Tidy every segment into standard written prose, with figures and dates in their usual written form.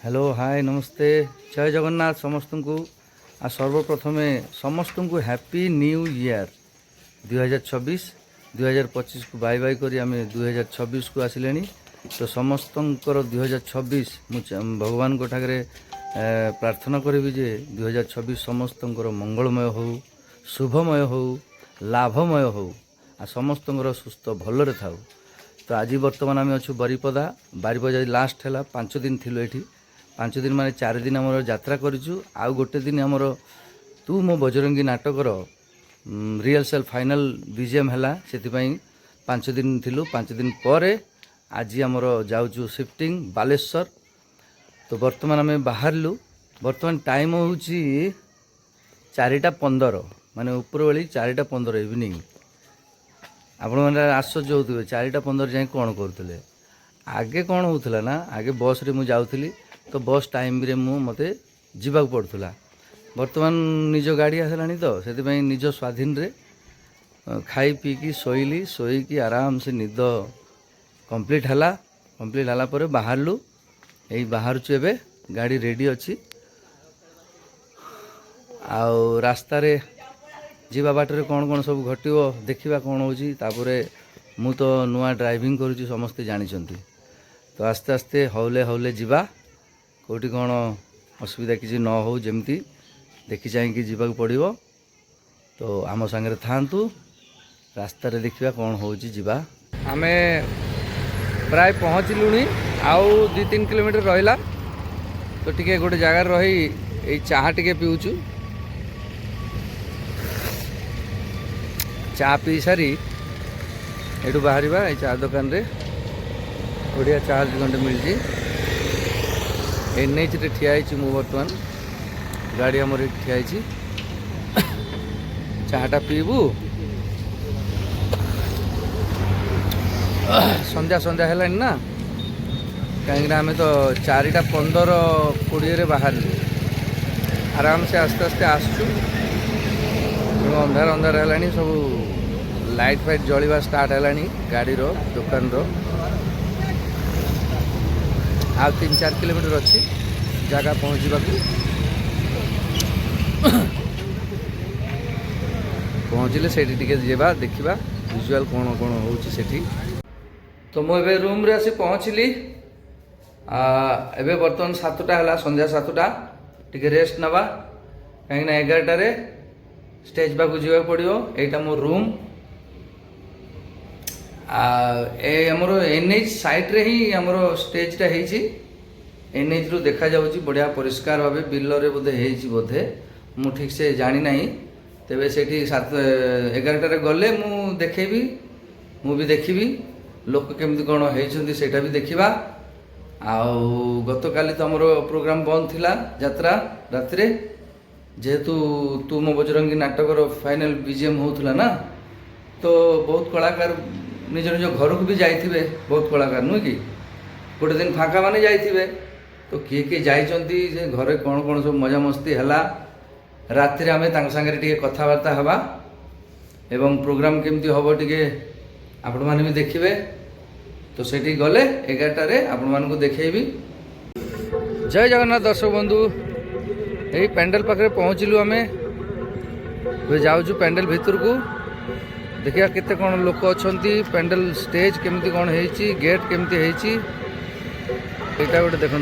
Hello hi नमस्ते जय जगन्नाथ समस्त को आ सर्वप्रथमे समस्त को हैप्पी न्यू ईयर 2026 2025 को बाय बाय करी आम 2026 को आसिले तो समस्त 2026 भगवान को ठाकरे प्रार्थना करी जे 2026 समस्त मंगलमय हो शुभमय हो लाभमय हो आ समस्त सुस्थ भलरे थाउ। तो आज बर्तमान आम अच्छु बारिपदा बारिपदा लास्ट है 5 दिन थिलु एठी 5 दिन माने 4 दिन आमर यात्रा करूँ आउ गोटे दिन आमर तू मो Bajrangi Natkar rehearsal final BGM है से 5 दिन थिलु 5 दिन पर आज आमर जाऊँ शिफ्टिंग बालेश्वर। तो बर्तमान आम बाहरलु बर्तमान टाइम हूँ 4:15 माने उपरवेली 4:15 इवनिंग। आपण मैंने आश्चर्य होते 4:15 जाए कौन करुले आगे कौन होता ना आगे बस रे मुझे जाऊँगी तो बस टाइम रे मते जीवाक पड़ूला। बर्तमान निज गाड़ी आसला तो से निज स्वाधीन रे खाई पीकी शोली शोईकी आराम से निद कंप्लीट है पर बाहरलु यही बाहर एबे गाड़ी रेडी अच्छी आउ रास्ता रे जीवा बाटर कौन कौन सब घटो देखा कौन होपर मु तो नुआ ड्राइविंग करुँची समस्ते जानते। तो आस्ते आस्ते हौले हौले जीवा कौटी कौन असुविधा किसी न हो जमती देखी चाहिए जीवा पड़ो। तो आम सांगे थांतु रास्ता रे देखा कौन हो जीवा आम प्राय पहुँचलुणी आउ 2-3 किलोमीटर रहा तो टिके गोटे जगार रही ये चाहा टिके पीऊचु चा पी सारी एठू बाहर ये चा दुकान रे बढ़िया चा घंटे मिलती एनएच रे ठिया मु बर्तमान गाड़ी आमर ठिया चाटा पीबू संध्या संध्या है ना कहीं आम तो 4:15-20 बाहर आराम से आस्ते आस्ते आसचु अंधार अंधार है सब लाइट फाइट जलिवा स्टार्ट है गाड़ी रो दुकान रो आ 3-4 किलोमीटर अच्छी जगह पहुँचवा पहुँचले से जावा देखा विजुआल कौन कौन हो। तो मुझे रूम रे आसी पहुँचली एबे बर्तमान 7टा है संध्या 7टा टिके रेस्ट नवा कहीं 11टारे स्टेज पाक जावा पड़ो यहाँ मो रूम आमर एनएच साइड रे ही आमर स्टेजटा होती एनएच रु देखा जाऊँगी बढ़िया परिष्कार भाव बिल रे बोधे बोधे मु ठीक से जानी ना तेबे से 11टारे गले मु देखेबी मु भी देखी लोक केमती कौन होता भी देखा। आउ गत काली तो आमर प्रोग्राम बंद थिला यात्रा राति रे जेहेतु तू मो बजरंगी नाटकर फाइनाल बीजीएम होता ना तो बहुत कलाकार निज निज घर को भी जाइए बहुत कलाकार नुह कि गोटे दिन फाँका माने जाइए तो किए किए जाइंट घरे कौन कौन सब मजा मस्ती है राति आम सांगे टे कथबार्ता हवा एवं प्रोग्राम केमती हम टे आपण मैंने भी देखिए। तो सेठी गले 11टारे आपण मान को देखेबी। जय जगन्नाथ दर्शक बंधु यही पेंडल पाखे पहुँचलु आम जाऊँ पेंडल भितर को देखिए केते कौन लोक अच्छा पेंडल स्टेज केमती कौन होती गेट केमती होती यहाँ गोटे देखु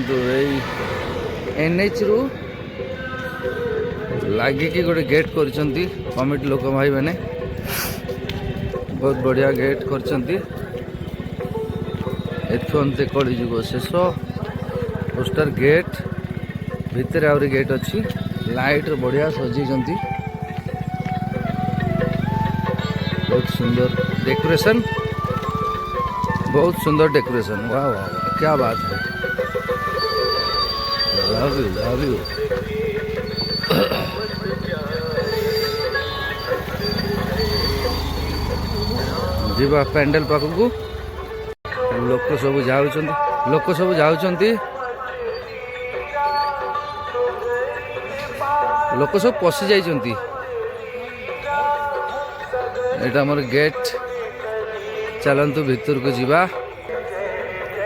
एनएच रु लगिकी गोटे गेट कर कमिटी लोक भाई मैंने बहुत बढ़िया गेट कर एथुअंते कलिजुग शेष पोस्टर गेट भितर आहरी गेट अच्छी लाइट बढ़िया सजी बहुत सुंदर डेकोरेशन बहुत सुंदर डेकोरेशन वाह वाह वाह क्या बात है लव यू जीवा पेंडल पाखक लोक सब जाऊँच लोक सब पशि जाइंट एटा मोर गेट चलतु भितर को जीवा।